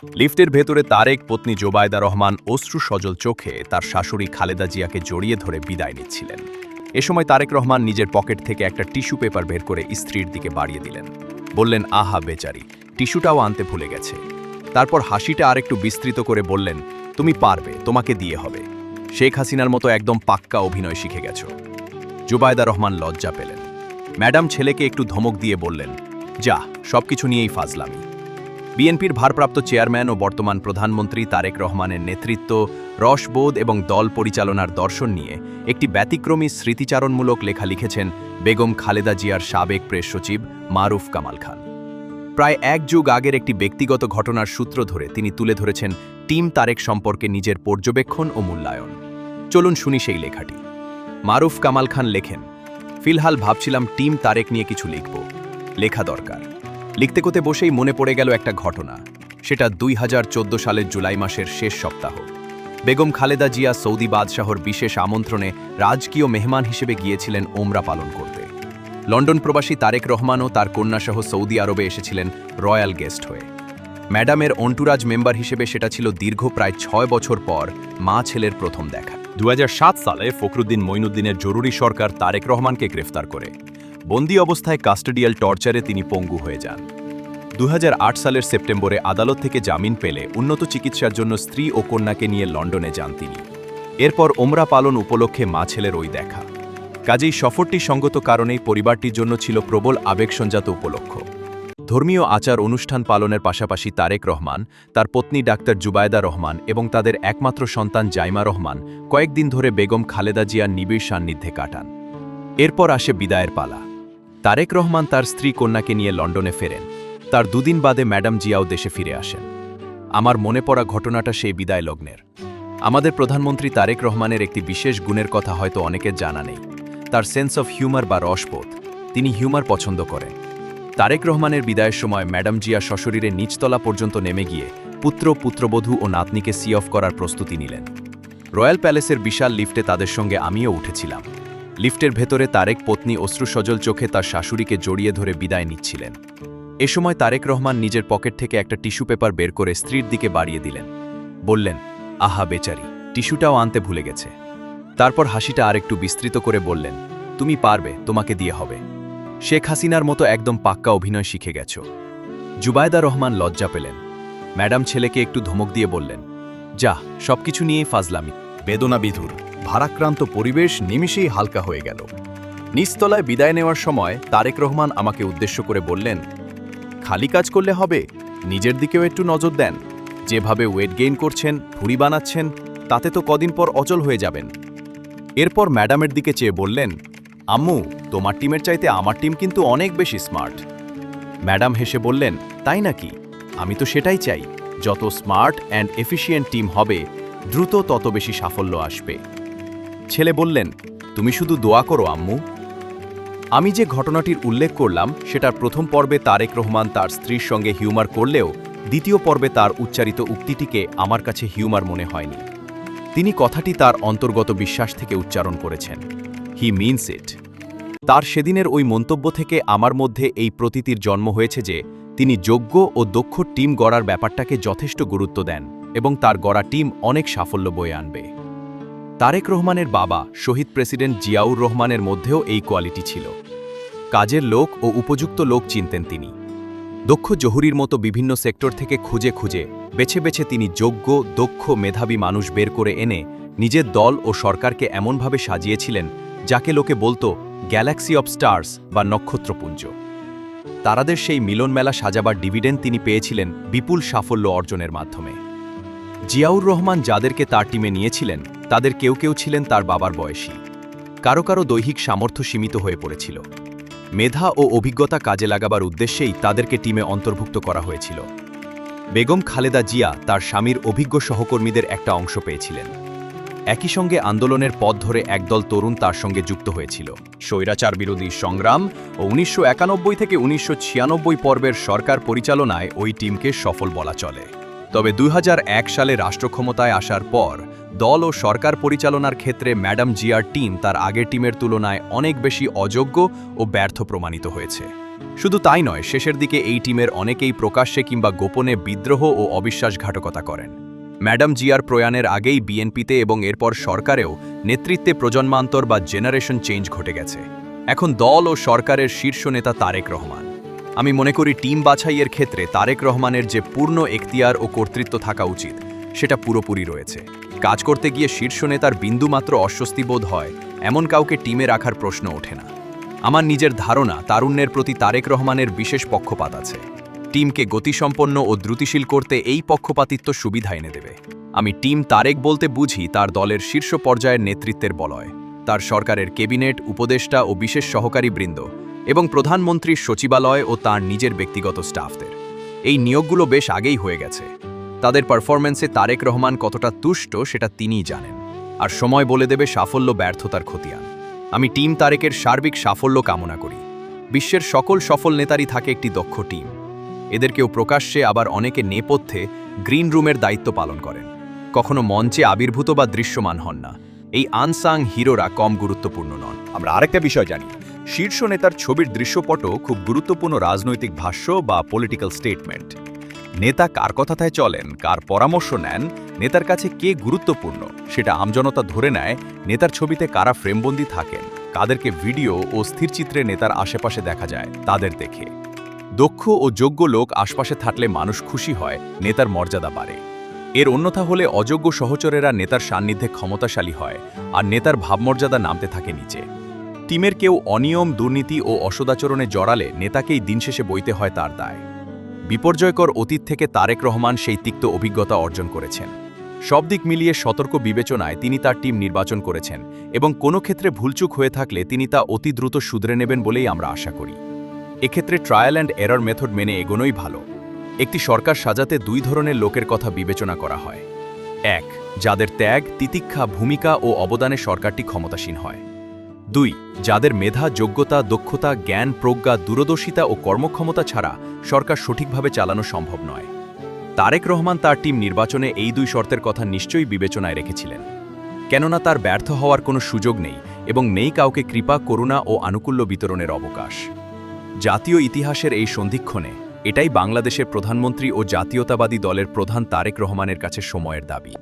লিফটের ভেতরে তারেক পত্নী জোবায়দা রহমান অশ্রু সজল চোখে তার শাশুড়ি খালেদা জিয়াকে জড়িয়ে ধরে বিদায় নিচ্ছিলেন। এ সময় তারেক রহমান নিজের পকেট থেকে একটা টিস্যু পেপার বের করে স্ত্রীর দিকে বাড়িয়ে দিলেন। বললেন, আহা বেচারি, টিস্যুটাও আনতে ভুলে গেছে। তারপর হাসিটা আরেকটু বিস্তৃত করে বললেন, তুমি পারবে, তোমাকে দিয়ে হবে। শেখ হাসিনার মতো একদম পাক্কা অভিনয় শিখে গেছ। জোবায়দা রহমান লজ্জা পেলেন। ম্যাডাম ছেলেকে একটু ধমক দিয়ে বললেন, যা, সবকিছু নিয়েই ফাজলামি। বিএনপির ভারপ্রাপ্ত চেয়ারম্যান ও বর্তমান প্রধানমন্ত্রী তারেক রহমানের নেতৃত্ব, রসবোধ এবং দল পরিচালনার দর্শন নিয়ে একটি ব্যতিক্রমী স্মৃতিচারণমূলক লেখা লিখেছেন বেগম খালেদা জিয়ার সাবেক প্রেস সচিব মারুফ কামাল খান। প্রায় এক যুগ আগের একটি ব্যক্তিগত ঘটনার সূত্র ধরে তিনি তুলে ধরেছেন টিম তারেক সম্পর্কে নিজের পর্যবেক্ষণ ও মূল্যায়ন। চলুন শুনি সেই লেখাটি। মারুফ কামাল খান লেখেন, ফিলহাল ভাবছিলাম টিম তারেক নিয়ে কিছু লিখব, লেখা দরকার। লিখতে করতে বসেই মনে পড়ে গেল একটা ঘটনা। সেটা 2014 সালের জুলাই মাসের শেষ সপ্তাহ। বেগম খালেদা জিয়া সৌদি বাদশাহর বিশেষ আমন্ত্রণে রাজকীয় মেহমান হিসেবে গিয়েছিলেন ওমরা পালন করতে। লন্ডন প্রবাসী তারেক রহমানও তার কন্যাসহ সৌদি আরবে এসেছিলেন রয়্যাল গেস্ট হয়ে। ম্যাডামের অন্টুরাজ মেম্বার হিসেবে সেটা ছিল দীর্ঘ প্রায় 6 বছর পর মা ছেলের প্রথম দেখা। 2007 সালে ফখরুদ্দিন মঈনুদ্দিনের জরুরি সরকার তারেক রহমানকে গ্রেফতার করে। বন্দি অবস্থায় কাস্টোডিয়াল টর্চারে তিনি পঙ্গু হয়ে যান। 2008 সালের সেপ্টেম্বরে আদালত থেকে জামিন পেলে উন্নত চিকিৎসার জন্য স্ত্রী ও কন্যাকে নিয়ে লন্ডনে যান তিনি। এরপর ওমরা পালন উপলক্ষে মা ছেলের ওই দেখা। কাজেই সফরটি সঙ্গত কারণেই পরিবারটির জন্য ছিল প্রবল আবেগসঞ্জাত উপলক্ষ। ধর্মীয় আচার অনুষ্ঠান পালনের পাশাপাশি তারেক রহমান, তার পত্নী ডাক্তার জুবায়দা রহমান এবং তাদের একমাত্র সন্তান জাইমা রহমান কয়েকদিন ধরে বেগম খালেদা জিয়ার নিবিড় সান্নিধ্যে কাটান। এরপর আসে বিদায়ের পালা। তারেক রহমান তার স্ত্রী কন্যাকে নিয়ে লন্ডনে ফেরেন। তার দুদিন বাদে ম্যাডাম জিয়াও দেশে ফিরে আসেন। আমার মনে পড়া ঘটনাটা সেই বিদায় লগ্নের। আমাদের প্রধানমন্ত্রী তারেক রহমানের একটি বিশেষ গুণের কথা হয়তো অনেকের জানা নেই, তার সেন্স অফ হিউমার বা রসবোধ। তিনি হিউমার পছন্দ করেন। তারেক রহমানের বিদায়ের সময় ম্যাডাম জিয়া সশরীরে নিচতলা পর্যন্ত নেমে গিয়ে পুত্র, পুত্রবধূ ও নাতনিকে সি অফ করার প্রস্তুতি নিলেন। রয়্যাল প্যালেসের বিশাল লিফটে তাদের সঙ্গে আমিও উঠেছিলাম। লিফটের ভেতরে তারেক পত্নী অশ্রু সজল চোখে তার শাশুড়িকে জড়িয়ে ধরে বিদায় নিচ্ছিলেন। এ সময় তারেক রহমান নিজের পকেট থেকে একটা টিস্যু পেপার বের করে স্ত্রীর দিকে বাড়িয়ে দিলেন। বললেন, আহা বেচারি, টিস্যুটাও আনতে ভুলে গেছে। তারপর হাসিটা আরেকটু বিস্তৃত করে বললেন, তুমি পারবে, তোমাকে দিয়ে হবে। শেখ হাসিনার মতো একদম পাক্কা অভিনয় শিখে গেছ। জুবায়দা রহমান লজ্জা পেলেন। ম্যাডাম ছেলেকে একটু ধমক দিয়ে বললেন, যা, সবকিছু নিয়েই ফাজলামি। বেদনা বিধুর ভারাক্রান্ত পরিবেশ নিমিষেই হালকা হয়ে গেল। নিচতলায় বিদায় নেওয়ার সময় তারেক রহমান আমাকে উদ্দেশ্য করে বললেন, খালি কাজ করলে হবে, নিজের দিকেও একটু নজর দেন। যেভাবে ওয়েট গেইন করছেন, ভুঁড়ি বানাচ্ছেন, তাতে তো কদিন পর অচল হয়ে যাবেন। এরপর ম্যাডামের দিকে চেয়ে বললেন, আম্মু, তোমার টিমের চাইতে আমার টিম কিন্তু অনেক বেশি স্মার্ট। ম্যাডাম হেসে বললেন, তাই নাকি? আমি তো সেটাই চাই। যত স্মার্ট অ্যান্ড এফিশিয়েন্ট টিম হবে, দ্রুত তত বেশি সাফল্য আসবে। ছেলে বললেন, তুমি শুধু দোয়া করো আম্মু। আমি যে ঘটনাটির উল্লেখ করলাম সেটার প্রথম পর্বে তারেক রহমান তার স্ত্রীর সঙ্গে হিউমার করলেও দ্বিতীয় পর্বে তার উচ্চারিত উক্তিটিকে আমার কাছে হিউমার মনে হয়নি। তিনি কথাটি তার অন্তর্গত বিশ্বাস থেকে উচ্চারণ করেছেন। হি মিনস ইট। তার সেদিনের ওই মন্তব্য থেকে আমার মধ্যে এই প্রতীতির জন্ম হয়েছে যে তিনি যোগ্য ও দক্ষ টিম গড়ার ব্যাপারটাকে যথেষ্ট গুরুত্ব দেন এবং তার গড়া টিম অনেক সাফল্য বয়ে আনবে। তারেক রহমানের বাবা শহীদ প্রেসিডেন্ট জিয়াউর রহমানের মধ্যেও এই কোয়ালিটি ছিল। কাজের লোক ও উপযুক্ত লোক চিনতেন তিনি। দক্ষ জহুরির মতো বিভিন্ন সেক্টর থেকে খুঁজে খুঁজে বেছে বেছে তিনি যোগ্য, দক্ষ, মেধাবী মানুষ বের করে এনে নিজের দল ও সরকারকে এমনভাবে সাজিয়েছিলেন যাকে লোকে বলতো গ্যালাক্সি অব স্টার্স বা নক্ষত্রপুঞ্জ। তারাদের সেই মিলনমেলা সাজাবার ডিভিডেন্ড তিনি পেয়েছিলেন বিপুল সাফল্য অর্জনের মাধ্যমে। জিয়াউর রহমান যাদেরকে তার টিমে নিয়েছিলেন তাদের কেউ কেউ ছিলেন তার বাবার বয়সী। কারো কারো দৈহিক সামর্থ্য সীমিত হয়ে পড়েছিল। মেধা ও অভিজ্ঞতা কাজে লাগাবার উদ্দেশ্যেই তাদেরকে টিমে অন্তর্ভুক্ত করা হয়েছিল। বেগম খালেদা জিয়া তার স্বামীর অভিজ্ঞ সহকর্মীদের একটা অংশ পেয়েছিলেন। একই সঙ্গে আন্দোলনের পথ ধরে একদল তরুণ তার সঙ্গে যুক্ত হয়েছিল। স্বৈরাচার বিরোধী সংগ্রাম ও 1991 থেকে 1996 পর্বের সরকার পরিচালনায় ওই টিমকে সফল বলা চলে। তবে 2001 সালে রাষ্ট্রক্ষমতায় আসার পর দল ও সরকার পরিচালনার ক্ষেত্রে ম্যাডাম জিয়ার টিম তার আগের টিমের তুলনায় অনেক বেশি অযোগ্য ও ব্যর্থ প্রমাণিত হয়েছে। শুধু তাই নয়, শেষের দিকে এই টিমের অনেকেই প্রকাশ্যে কিংবা গোপনে বিদ্রোহ ও অবিশ্বাসঘাতকতা করেন। ম্যাডাম জিয়ার প্রয়াণের আগেই বিএনপিতে এবং এরপর সরকারেও নেতৃত্বে প্রজন্মান্তর বা জেনারেশন চেঞ্জ ঘটে গেছে। এখন দল ও সরকারের শীর্ষ নেতা তারেক রহমান। আমি মনে করি টিম বাছাইয়ের ক্ষেত্রে তারেক রহমানের যে পূর্ণ এখতিয়ার ও কর্তৃত্ব থাকা উচিত সেটা পুরোপুরি রয়েছে। কাজ করতে গিয়ে শীর্ষ নেতার বিন্দুমাত্র অস্বস্তি বোধ হয় এমন কাউকে টিমে রাখার প্রশ্ন ওঠে না। আমার নিজের ধারণা, তারুণ্যের প্রতি তারেক রহমানের বিশেষ পক্ষপাত আছে। টিমকে গতিসম্পন্ন ও দ্রুতিশীল করতে এই পক্ষপাতিত্ব সুবিধা এনে দেবে। আমি টিম তারেক বলতে বুঝি তার দলের শীর্ষ পর্যায়ের নেতৃত্বের বলয়, তার সরকারের ক্যাবিনেট, উপদেষ্টা ও বিশেষ সহকারী বৃন্দ এবং প্রধানমন্ত্রীর সচিবালয় ও তার নিজের ব্যক্তিগত স্টাফদের। এই নিয়োগগুলো বেশ আগেই হয়ে গেছে। তাদের পারফরম্যান্সে তারেক রহমান কতটা তুষ্ট সেটা তিনিই জানেন, আর সময় বলে দেবে সাফল্য ব্যর্থতার খতিয়ান। আমি টিম তারেকের সার্বিক সাফল্য কামনা করি। বিশ্বের সকল সফল নেতারই থাকে একটি দক্ষ টিম। এদের কেউ প্রকাশ্যে, আবার অনেকে নেপথ্যে গ্রিন রুমের দায়িত্ব পালন করেন, কখনো মঞ্চে আবির্ভূত বা দৃশ্যমান হন না। এই আনসাং হিরোরা কম গুরুত্বপূর্ণ নন। আমরা আরেকটা বিষয় জানি, শীর্ষ নেতার ছবির দৃশ্যপটও খুব গুরুত্বপূর্ণ রাজনৈতিক ভাষ্য বা পলিটিক্যাল স্টেটমেন্ট। নেতা কার কথায় চলেন, কার পরামর্শ নেন, নেতার কাছে কে গুরুত্বপূর্ণ সেটা আমজনতা ধরে নেয়। নেতার ছবিতে কারা ফ্রেমবন্দি থাকেন, কাদেরকে ভিডিও ও স্থিরচিত্রে নেতার আশেপাশে দেখা যায় তাদের দেখে। দক্ষ ও যোগ্য লোক আশপাশে থাকলে মানুষ খুশি হয়, নেতার মর্যাদা বাড়ে। এর অন্যথা হলে অযোগ্য সহচরেরা নেতার সান্নিধ্যে ক্ষমতাশালী হয় আর নেতার ভাবমর্যাদা নামতে থাকে নিচে। টিমের কেউ অনিয়ম, দুর্নীতি ও অসদাচরণে জড়ালে নেতাকেই দিন শেষে বইতে হয় তার দায়। বিপর্যয়কর অতীত থেকে তারেক রহমান সেই তিক্ত অভিজ্ঞতা অর্জন করেছেন। সব দিক মিলিয়ে সতর্ক বিবেচনায় তিনি তার টিম নির্বাচন করেছেন এবং কোনো ক্ষেত্রে ভুলচুক হয়ে থাকলে তিনি তা অতি দ্রুত শুধরে নেবেন বলেই আমরা আশা করি। এক্ষেত্রে ট্রায়াল অ্যান্ড এরর মেথড মেনে এগোনোই ভালো। একটি সরকার সাজাতে দুই ধরনের লোকের কথা বিবেচনা করা হয়। এক, যাদের ত্যাগ, তিতিক্ষা, ভূমিকা ও অবদানে সরকারটি ক্ষমতাসীন হয়। দুই, যাদের মেধা, যোগ্যতা, দক্ষতা, জ্ঞান, প্রজ্ঞা, দূরদর্শিতা ও কর্মক্ষমতা ছাড়া সরকার সঠিকভাবে চালানো সম্ভব নয়। তারেক রহমান তার টিম নির্বাচনে এই দুই শর্তের কথা নিশ্চয়ই বিবেচনায় রেখেছিলেন, কেননা তার ব্যর্থ হওয়ার কোনো সুযোগ নেই এবং নেই কাউকে কৃপা, করুণা ও আনুকূল্য বিতরণের অবকাশ। জাতীয় ইতিহাসের এই সন্ধিক্ষণে এটাই বাংলাদেশের প্রধানমন্ত্রী ও জাতীয়তাবাদী দলের প্রধান তারেক রহমানের কাছে সময়ের দাবি।